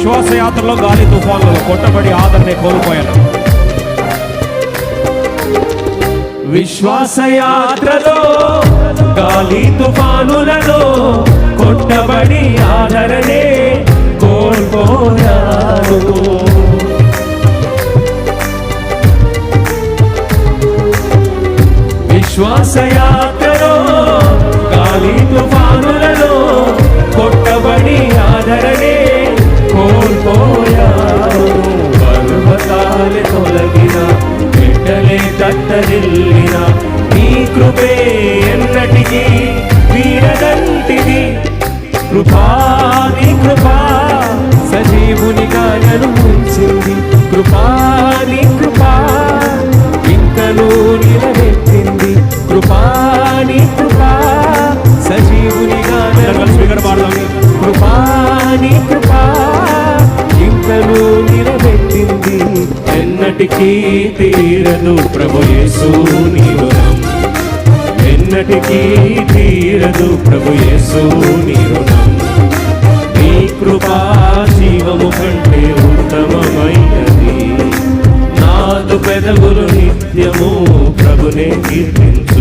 విశ్వాసయాత్రలో గాలి తుఫాన్లలో కొట్టబడి ఆదరణ కోల్పోయాను. విశ్వాసయాత్రలో గాలి తుఫానులలో కొట్టబడి ఆదరణే కోల్పోయాను. విశ్వాసయాత్రలో గాలి తుఫానులలో కొట్టబడి ఆదరణే కోల్పోయాను. పర్వతాలే తొలగిన బిడ్డలే తత్తరిల్లిన నీ కృపే ఎన్నటికీ వీడదంటిది. కృపా నీ కృపా సజీవునిగా నన్ను ఉంచింది. కృపా నీ కృపా ఇంకనూ నిలబెట్టింది. కృపా నీ కృపా సజీవునిగా కృపా నీ కృపా ఇంకనూ నిలబెట్టింది. ఎన్నటికీ తీరదు ప్రభు యేసు నీ రుణం. ఎన్నటికీ తీరదు ప్రభు యేసు నీ రుణం. నీ కృపా జీవము కంటే ఉత్తమమైనది. నాదు పెదవులు నిత్యము ప్రభునే కీర్తించు.